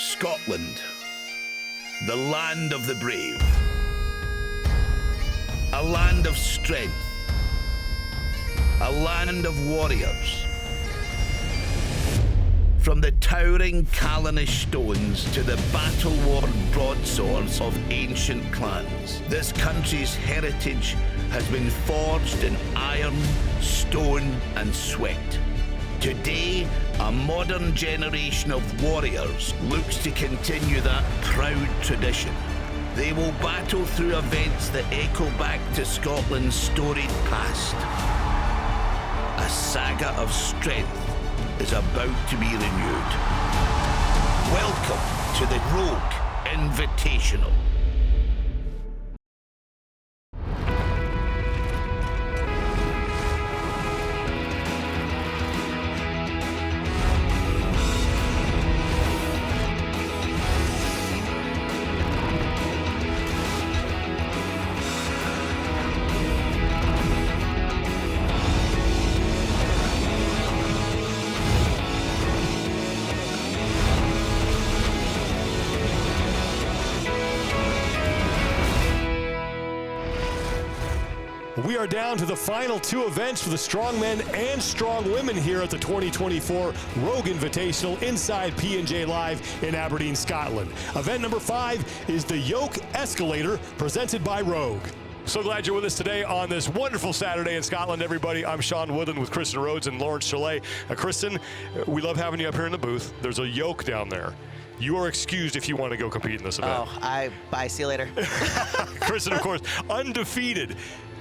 Scotland, the land of the brave, a land of strength, a land of warriors. From the towering Callanish stones to the battle-worn broadswords of ancient clans, this country's heritage has been forged in iron, stone and sweat. Today, a modern generation of warriors looks to continue that proud tradition. They will battle through events that echo back to Scotland's storied past. A saga of strength is about to be renewed. Welcome to the Rogue Invitational. We are down to the final two events for the strongmen and strong women here at the 2024 Rogue Invitational inside P&J Live in Aberdeen, Scotland. Event number 5 is the Yoke Escalator presented by Rogue. So glad you're with us today on this wonderful Saturday in Scotland, everybody. I'm Sean Woodland with Kristen Rhodes and Lawrence Chalet. Kristen, we love having you up here in the booth. There's a yoke down there. You are excused if you want to go compete in this event. Oh, bye, see you later. Kristen, of course, undefeated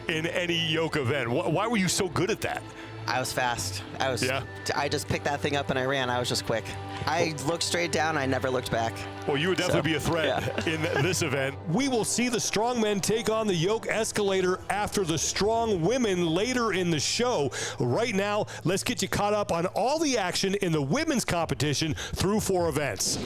in any yoke event. Why were you so good at that? I was fast. I just picked that thing up and I ran. I was just quick. I looked straight down. I never looked back. Well, you would definitely be a threat in this event. We will see the strong men take on the yoke escalator after the strong women later in the show. Right now, let's get you caught up on all the action in the women's competition through 4 events.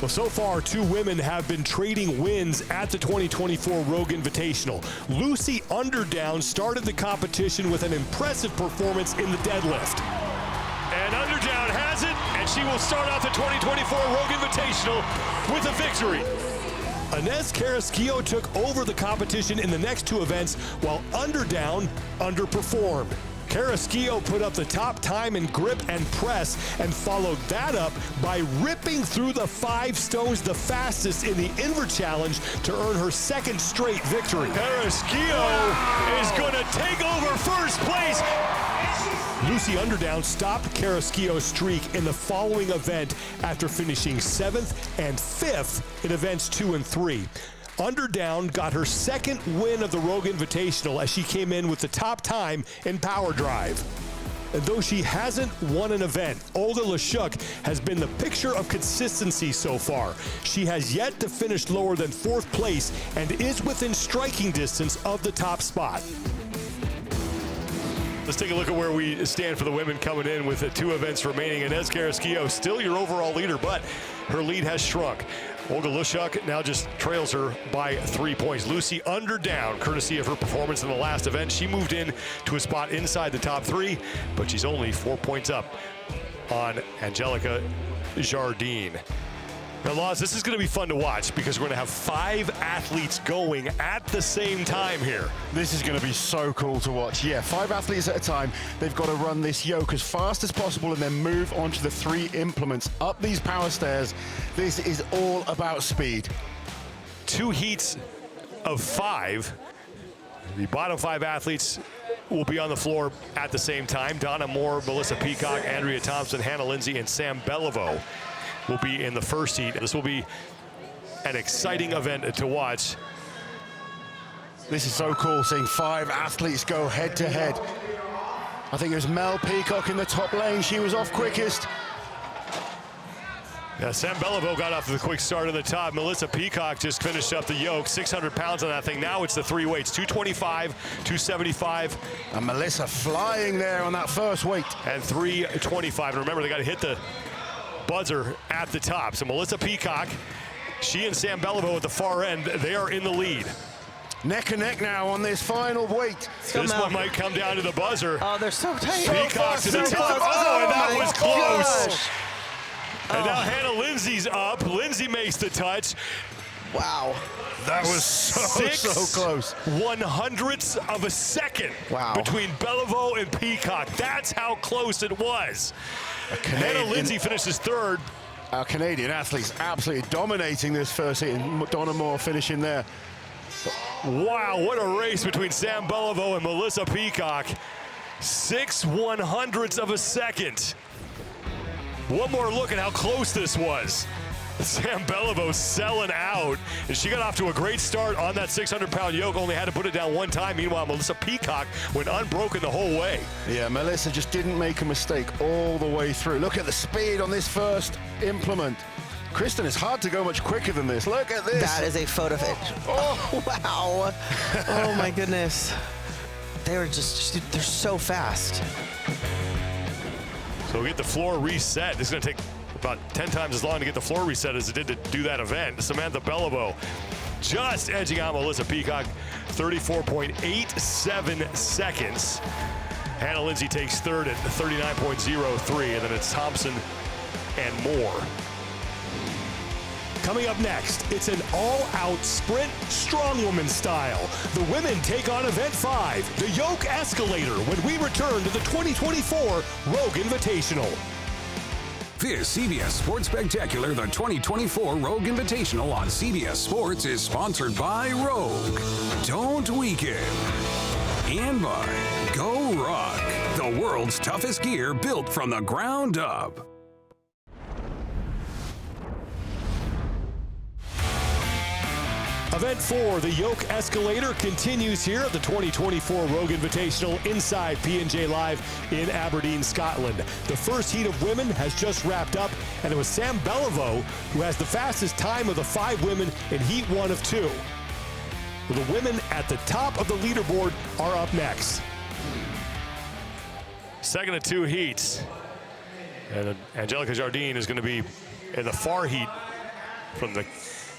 Well, so far, 2 women have been trading wins at the 2024 Rogue Invitational. Lucy Underdown started the competition with an impressive performance in the deadlift. And Underdown has it, and she will start out the 2024 Rogue Invitational with a victory. Inez Carrasquillo took over the competition in the next 2 events, while Underdown underperformed. Carrasquillo put up the top time in grip and press and followed that up by ripping through the 5 stones the fastest in the Inver Challenge to earn her 2nd straight victory. Carrasquillo is going to take over first place. Lucy Underdown stopped Carrasquillo's streak in the following event after finishing 7th and 5th in events 2 and 3. Underdown got her 2nd win of the Rogue Invitational as she came in with the top time in power drive. And though she hasn't won an event, Olga Lashuk has been the picture of consistency so far. She has yet to finish lower than 4th place and is within striking distance of the top spot. Let's take a look at where we stand for the women coming in with the 2 events remaining. Inez Carrasquillo still your overall leader, but her lead has shrunk. Olga Lashuk now just trails her by 3 points. Lucy Underdown, courtesy of her performance in the last event. She moved in to a spot inside the top 3, but she's only 4 points up on Angelica Jardine. Now, Laws, this is going to be fun to watch because we're going to have 5 athletes going at the same time here. This is going to be so cool to watch. Yeah, 5 athletes at a time. They've got to run this yoke as fast as possible and then move on to the 3 implements up these power stairs. This is all about speed. 2 heats of 5. The bottom 5 athletes will be on the floor at the same time. Donna Moore, Melissa Peacock, Andrea Thompson, Hannah Lindsay, and Sam Beliveau will be in the first heat. This will be an exciting event to watch. This is so cool, seeing 5 athletes go head to head. I think it was Mel Peacock in the top lane. She was off quickest. Yeah, Sam Beliveau got off to the quick start at the top. Melissa Peacock just finished up the yoke, 600 pounds on that thing. Now it's the 3 weights, 225, 275. And Melissa flying there on that first weight. And 325. And remember, they got to hit the buzzer at the top. So Melissa Peacock, she and Sam Beliveau at the far end, they are in the lead. Neck and neck now on this final weight. This one might come down to the buzzer. Oh, they're so tight. Peacock to the top. Oh, and that was close. And now Hannah Lindsay's up. Lindsay makes the touch. Wow. That was so close. 1/100ths of a second between Beliveau and Peacock. That's how close it was. Hannah Lindsay finishes third. Our Canadian athletes absolutely dominating this first heat, and Donna Moore finishing there. Wow, what a race between Sam Beliveau and Melissa Peacock. 6/100ths of a second. One more look at how close this was. Sam Beliveau selling out, and she got off to a great start on that 600-pound yoke, only had to put it down one time. Meanwhile, Melissa Peacock went unbroken the whole way. Yeah, Melissa just didn't make a mistake all the way through. Look at the speed on this first implement. Kristen, it's hard to go much quicker than this. Look at this. That is a photo finish. Oh, wow. Oh, my goodness. They're so fast. So we'll get the floor reset. This is going to take about 10 times as long to get the floor reset as it did to do that event. Samantha Beliveau just edging out Melissa Peacock, 34.87 seconds. Hannah Lindsay takes third at 39.03, and then it's Thompson and Moore. Coming up next, it's an all-out sprint strongwoman style. The women take on Event 5, the Yoke Escalator, when we return to the 2024 Rogue Invitational. This CBS Sports Spectacular, the 2024 Rogue Invitational on CBS Sports, is sponsored by Rogue. Don't weaken. And by Go Rock, the world's toughest gear built from the ground up. Event 4, the Yoke Escalator, continues here at the 2024 Rogue Invitational inside P&J Live in Aberdeen, Scotland. The first heat of women has just wrapped up, and it was Sam Beliveau who has the fastest time of the 5 women in heat 1 of 2. The women at the top of the leaderboard are up next. Second of 2 heats. And Angelica Jardine is going to be in the far heat from the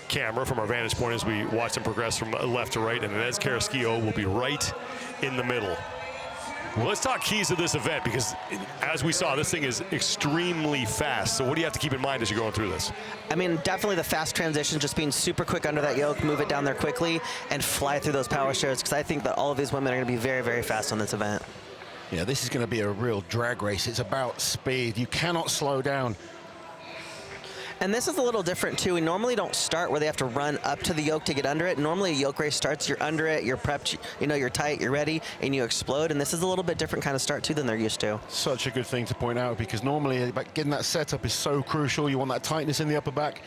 camera, from our vantage point as we watch them progress from left to right, and Inez Carrasquillo will be right in the middle. Well, let's talk keys to this event, because as we saw, this thing is extremely fast. So what do you have to keep in mind as you're going through this? I mean, definitely the fast transition, just being super quick under that yoke, move it down there quickly, and fly through those power shares, because I think that all of these women are going to be very, very fast on this event. Yeah, this is going to be a real drag race. It's about speed. You cannot slow down. And this is a little different too. We normally don't start where they have to run up to the yoke to get under it. Normally a yoke race starts, you're under it, you're prepped, you know, you're tight, you're ready, and you explode. And this is a little bit different kind of start too than they're used to. Such a good thing to point out, because normally getting that setup is so crucial. You want that tightness in the upper back,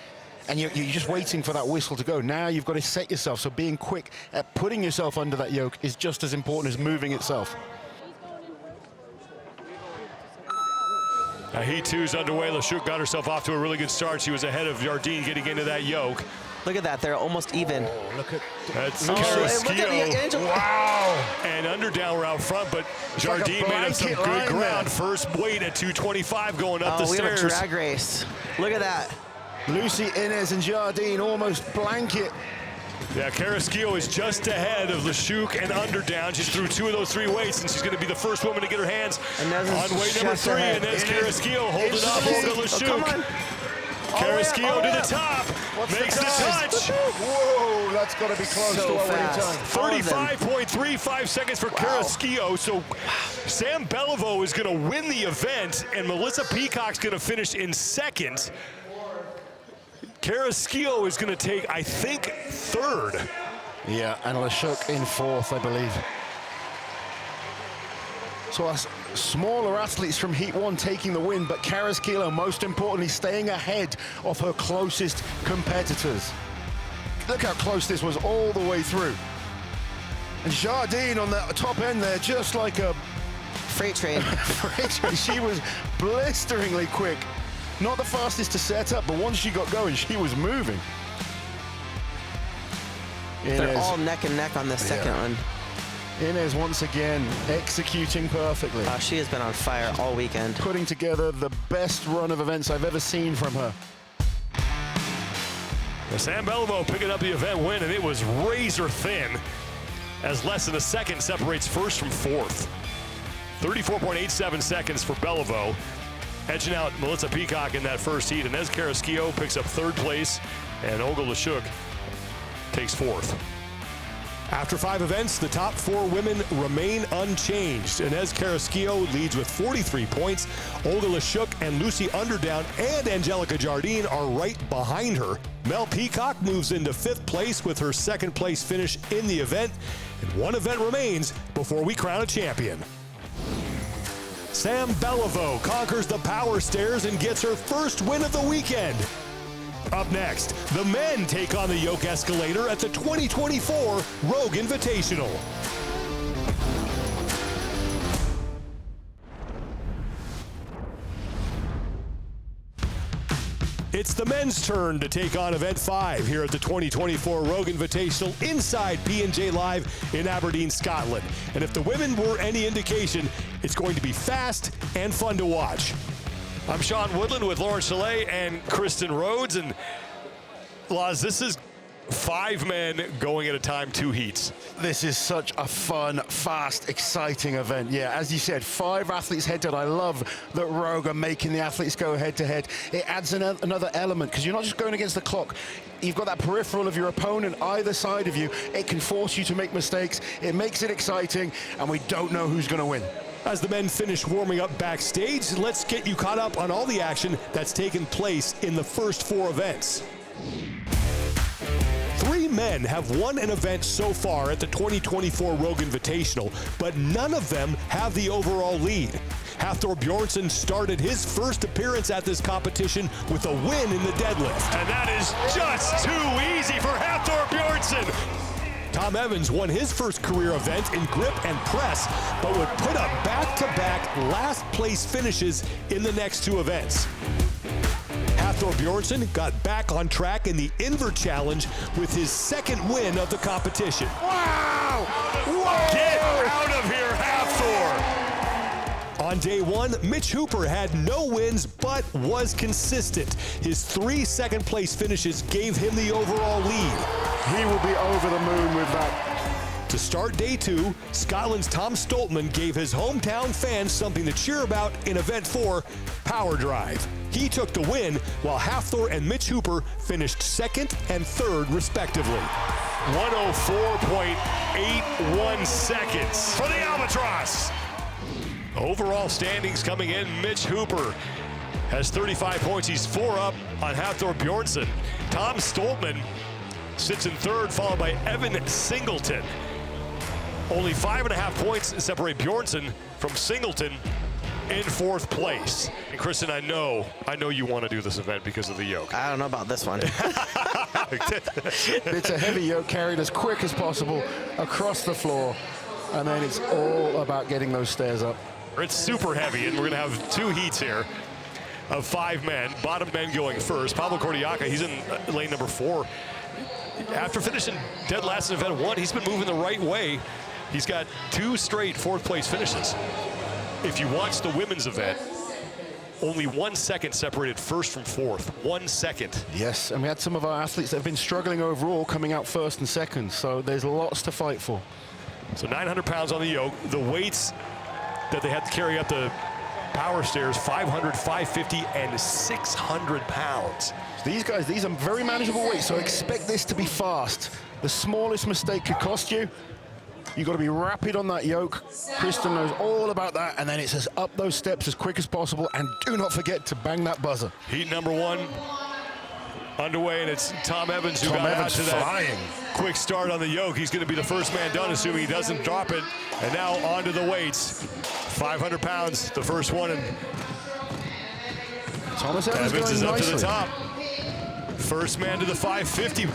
and you're just waiting for that whistle to go. Now you've got to set yourself, so being quick at putting yourself under that yoke is just as important as moving itself. Heat 2's underway. Lashuk got herself off to a really good start. She was ahead of Jardine getting into that yoke. Look at that. They're almost even. Oh, look at that's Carrasquillo. Wow. And underdown route front, but Jardine like made up some good ground. there. First weight at 225 going up the we stairs. have a drag race. Look at that. Lucy, Inez, and Jardine almost blanket. Yeah, Carrasquillo is just ahead of Lashuk and underdown. She's through 2 of those 3 weights, and she's going to be the first woman to get her hands on weight number 3. And there's Carrasquillo holding up over Lashuk. Carrasquillo to the top, makes the touch. Whoa, that's got to be close to overtime. 35.35 seconds for Carrasquillo. So Sam Beliveau is going to win the event, and Melissa Peacock's going to finish in second. Carrasquillo is going to take, I think, third. Yeah, and Lashuk in fourth, I believe. So us smaller athletes from Heat 1 taking the win, but Carrasquillo, most importantly, staying ahead of her closest competitors. Look how close this was all the way through. And Jardine on the top end there, just like a freight train. She was blisteringly quick. Not the fastest to set up, but once she got going, she was moving. They're all neck and neck on this second one. Inez once again executing perfectly. She has been on fire all weekend. Putting together the best run of events I've ever seen from her. Sam Beliveau picking up the event win, and it was razor thin, as less than a second separates first from fourth. 34.87 seconds for Beliveau. edging out Melissa Peacock in that first heat. Inez Carrasquillo picks up 3rd place, and Olga Lashuk takes 4th. After 5 events, the top 4 women remain unchanged. Inez Carrasquillo leads with 43 points. Olga Lashuk and Lucy Underdown and Angelica Jardine are right behind her. Mel Peacock moves into 5th place with her 2nd place finish in the event. And 1 event remains before we crown a champion. Sam Beliveau conquers the power stairs and gets her first win of the weekend. Up next, the men take on the Yoke Escalator at the 2024 Rogue Invitational. It's the men's turn to take on Event 5 here at the 2024 Rogue Invitational inside P&J Live in Aberdeen, Scotland. And if the women were any indication, it's going to be fast and fun to watch. I'm Sean Woodland with Lauren Chalet and Kristen Rhodes. And Laz, this is 5 men going at a time, 2 heats. This is such a fun, fast, exciting event. Yeah, as you said, 5 athletes head-to-head. I love that Rogue are making the athletes go head-to-head. It adds another element, because you're not just going against the clock. You've got that peripheral of your opponent either side of you. It can force you to make mistakes. It makes it exciting, and we don't know who's going to win. As the men finish warming up backstage, let's get you caught up on all the action that's taken place in the first 4 events. 3 men have won an event so far at the 2024 Rogue Invitational, but none of them have the overall lead. Hafthor Bjornsson started his first appearance at this competition with a win in the deadlift. And that is just too easy for Hafthor Bjornsson. Tom Evans won his first career event in grip and press, but would put up back-to-back last place finishes in the next 2 events. Hafthor Bjornsson got back on track in the invert challenge with his 2nd win of the competition. Wow! Whoa! Get out of here, Hafthor! On day 1, Mitch Hooper had no wins but was consistent. His 3 second-place finishes gave him the overall lead. He will be over the moon with that. To start day 2, Scotland's Tom Stoltman gave his hometown fans something to cheer about in Event 4, Power Drive. He took the win, while Hafthor and Mitch Hooper finished 2nd and 3rd, respectively. 104.81 seconds for the Albatross. Overall standings coming in, Mitch Hooper has 35 points. He's 4 up on Hafthor Bjornsson. Tom Stoltman sits in 3rd, followed by Evan Singleton. Only 5.5 points separate Bjornsson from Singleton in 4th place. And Kristen, I know you want to do this event because of the yoke. I don't know about this one. It's a heavy yoke carried as quick as possible across the floor, and then it's all about getting those stairs up. It's super heavy, and we're going to have 2 heats here of 5 men. Bottom men going first. Pablo Cordiaca, he's in lane number 4. After finishing dead last in event 1, he's been moving the right way. He's got 2 straight 4th place finishes. If you watch the women's event, only 1 second separated 1st from 4th. 1 second. Yes, and we had some of our athletes that have been struggling overall coming out 1st and 2nd, so there's lots to fight for. So 900 pounds on the yoke. The weights that they had to carry up the power stairs, 500, 550, and 600 pounds. These guys, these are very manageable weights, so expect this to be fast. The smallest mistake could cost you. You've got to be rapid on that yoke. Kristen knows all about that, and then it says up those steps as quick as possible, and do not forget to bang that buzzer. Heat number 1 underway, and it's Tom Evans who got out to that quick start on the yoke. He's going to be the first man done, assuming he doesn't drop it. And now onto the weights. 500 pounds, the first one, and Thomas Evans is going up nicely. to the top. First man to the 550.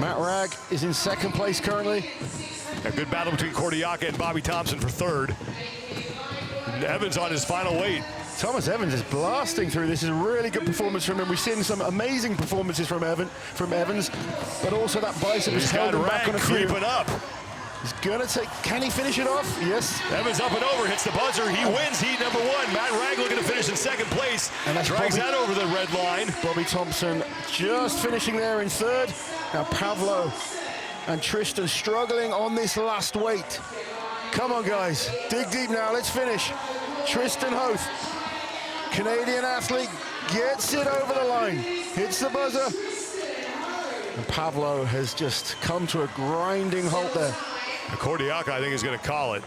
Matt Ragg is in 2nd place currently. A good battle between Cordiaca and Bobby Thompson for 3rd. And Evans on his final weight. Thomas Evans is blasting through. This is a really good performance from him. We've seen some amazing performances from Evans, but also that bicep has held him back on a few. Creeping up. He's gonna take, can he finish it off? Yes. Evans up and over, hits the buzzer. He wins heat number 1. Matt Ragg looking to finish in 2nd place. And that's drags that over the red line. Bobby Thompson just finishing there in 3rd. Now Pavlo and Tristan struggling on this last weight. Come on, guys. Dig deep now. Let's finish. Tristan Hoth Canadian athlete gets it over the line, hits the buzzer. And Pavlo has just come to a grinding halt there. Kordiaka, I think, is going to call it.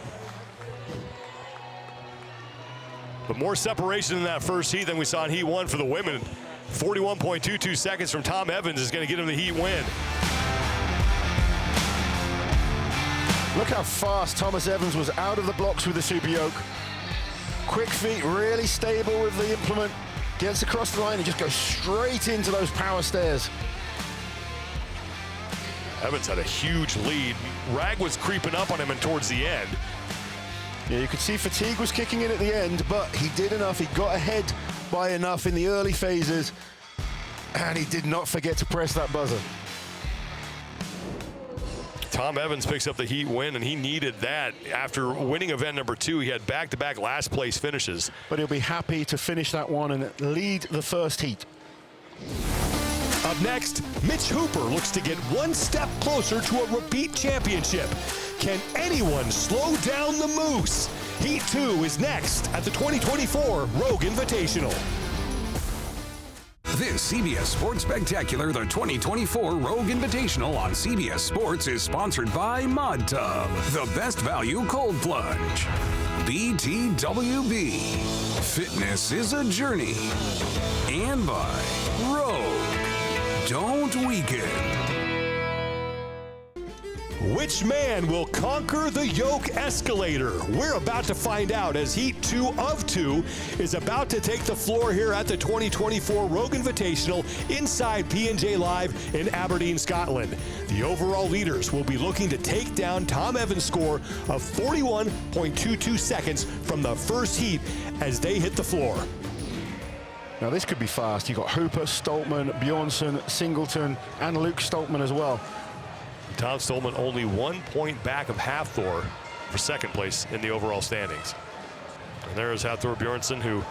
But more separation in that first heat than we saw in Heat 1 for the women. 41.22 seconds from Tom Evans is going to get him the Heat win. Look how fast Thomas Evans was out of the blocks with the Super Yoke. Quick feet, really stable with the implement. Gets across the line and just goes straight into those power stairs. Evans had a huge lead. Rag was creeping up on him and towards the end. Yeah, you could see fatigue was kicking in at the end, but he did enough. He got ahead by enough in the early phases, and he did not forget to press that buzzer. Tom Evans picks up the Heat win, and he needed that. After winning event number 2, he had back-to-back last-place finishes. But he'll be happy to finish that one and lead the first heat. Up next, Mitch Hooper looks to get one step closer to a repeat championship. Can anyone slow down the Moose? Heat 2 is next at the 2024 Rogue Invitational. This CBS Sports Spectacular, the 2024 Rogue Invitational on CBS Sports, is sponsored by Mod Tub, the best value cold plunge. BTWB, fitness is a journey. And by Rogue, don't weaken. Which man will conquer the Yoke Escalator? We're about to find out as Heat 2 of 2 is about to take the floor here at the 2024 Rogue Invitational inside P&J Live in Aberdeen, Scotland. The overall leaders will be looking to take down Tom Evans' score of 41.22 seconds from the first heat as they hit the floor. Now this could be fast. You've got Hooper, Stoltman, Bjornsson, Singleton, and Luke Stoltman as well. Tom Stoltman only 1 point back of Hafthor for second place in the overall standings. And there is Hafthor Bjornsson, who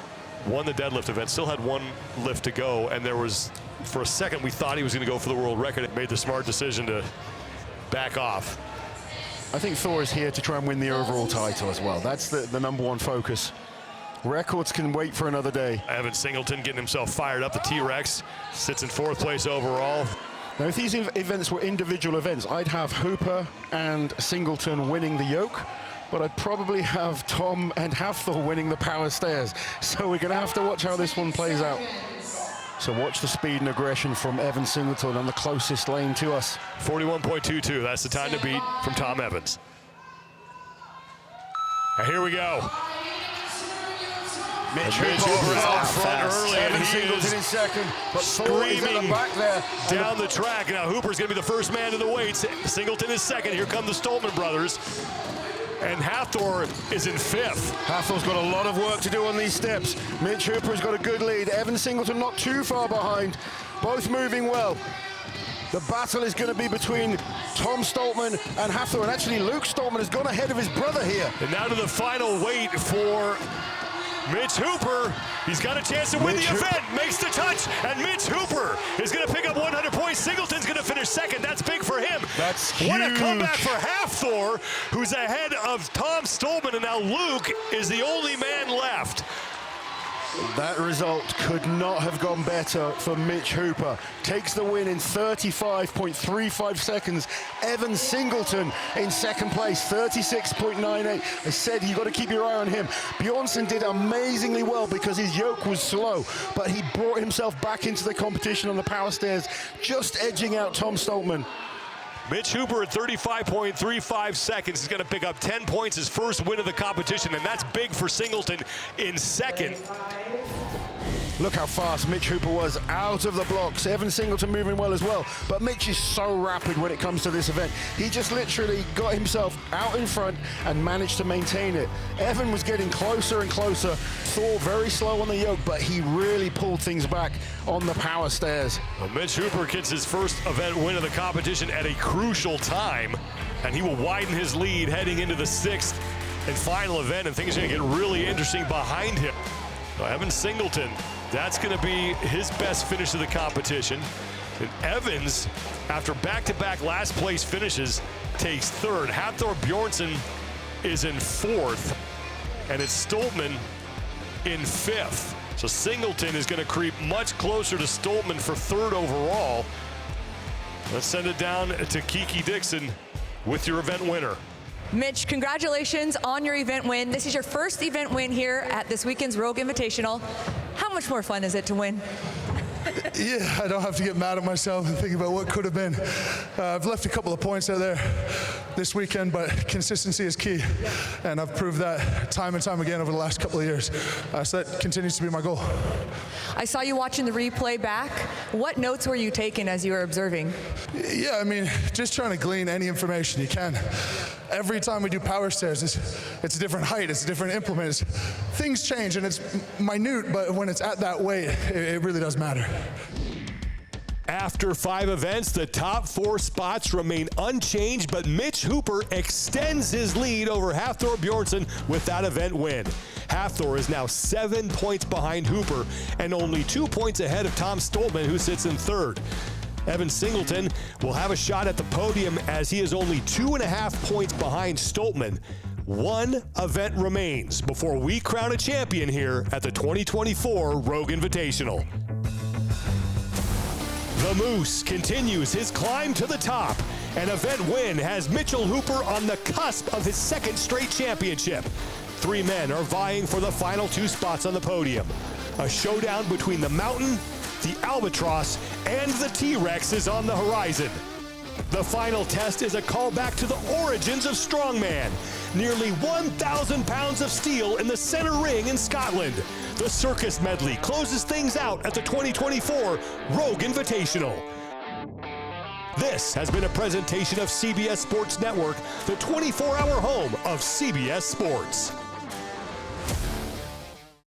won the deadlift event, still had one lift to go, and there was, for a second, we thought he was going to go for the world record. It made the smart decision to back off. I think Thor is here to try and win the overall title as well. That's the #1 focus. Records can wait for another day. Evan Singleton getting himself fired up. The T-Rex sits in 4th place overall. Now, if these events were individual events, I'd have Hooper and Singleton winning the Yoke, but I'd probably have Tom and Hafthor winning the power stairs. So we're going to have to watch how this one plays out. So watch the speed and aggression from Evan Singleton on the closest lane to us. 41.22, that's the time to beat from Tom Evans. And here we go. Mitch Hooper out front early, and Evan he Singleton is in second, but Thor is at screaming the back there. down the track. Now Hooper's going to be the first man to the weights. Singleton is second. Here come the Stoltman brothers. And Hafthor is in 5th. Hafthor's got a lot of work to do on these steps. Mitch Hooper's got a good lead. Evan Singleton not too far behind. Both moving well. The battle is going to be between Tom Stoltman and Hafthor. And actually, Luke Stoltman has gone ahead of his brother here. And now to the final weight for Mitch Hooper. He's got a chance to win the event, makes the touch, and Mitch Hooper is going to pick up 100 points. Singleton's going to finish second. That's big for him. That's huge. What a comeback for Hafthor, who's ahead of Tom Stoltman, and now Luke is the only man left. That result could not have gone better for Mitch Hooper. Takes the win in 35.35 seconds. Evan Singleton in second place, 36.98. I said you got to keep your eye on him. Bjornsson did amazingly well because his yoke was slow, but he brought himself back into the competition on the power stairs, just edging out Tom Stoltman. Mitch Hooper at 35.35 seconds is going to pick up 10 points, his first win of the competition, and that's big for Singleton in second. Look how fast Mitch Hooper was out of the blocks. Evan Singleton moving well as well. But Mitch is so rapid when it comes to this event. He just literally got himself out in front and managed to maintain it. Evan was getting closer and closer. Thor very slow on the yoke, but he really pulled things back on the power stairs. Well, Mitch Hooper gets his first event win of the competition at a crucial time, and he will widen his lead heading into the 6th and final event, and things are going to get really interesting behind him. So Evan Singleton, that's going to be his best finish of the competition. And Evans, after back-to-back last place finishes, takes 3rd. Hafthor Bjornsson is in 4th, and it's Stoltman in 5th. So Singleton is going to creep much closer to Stoltman for third overall. Let's send it down to Kiki Dixon with your event winner. Mitch, congratulations on your event win. This is your first event win here at this weekend's Rogue Invitational. How much more fun is it to win? Yeah, I don't have to get mad at myself and think about what could have been. I've left a couple of points out there this weekend, but consistency is key, and I've proved that time and time again over the last couple of years. So that continues to be my goal. I saw you watching the replay back. What notes were you taking as you were observing? Yeah, I mean, just trying to glean any information you can. Every time we do power stairs, it's a different height, it's a different implement. Things change, and it's minute, but when it's at that weight, it really does matter. After 5 events, the top 4 spots remain unchanged, but Mitch Hooper extends his lead over Hafthor Bjornsson with that event win. Hafthor is now 7 points behind Hooper and only 2 points ahead of Tom Stoltman, who sits in third. Evan Singleton will have a shot at the podium as he is only 2.5 points behind Stoltman. 1 event remains before we crown a champion here at the 2024 Rogue Invitational. The Moose continues his climb to the top. An event win has Mitchell Hooper on the cusp of his 2nd straight championship. 3 men are vying for the final 2 spots on the podium. A showdown between the Mountain, the Albatross, and the T-Rex is on the horizon. The final test is a callback to the origins of Strongman. Nearly 1,000 pounds of steel in the center ring in Scotland. The circus medley closes things out at the 2024 Rogue Invitational. This has been a presentation of CBS Sports Network, the 24-hour home of CBS Sports.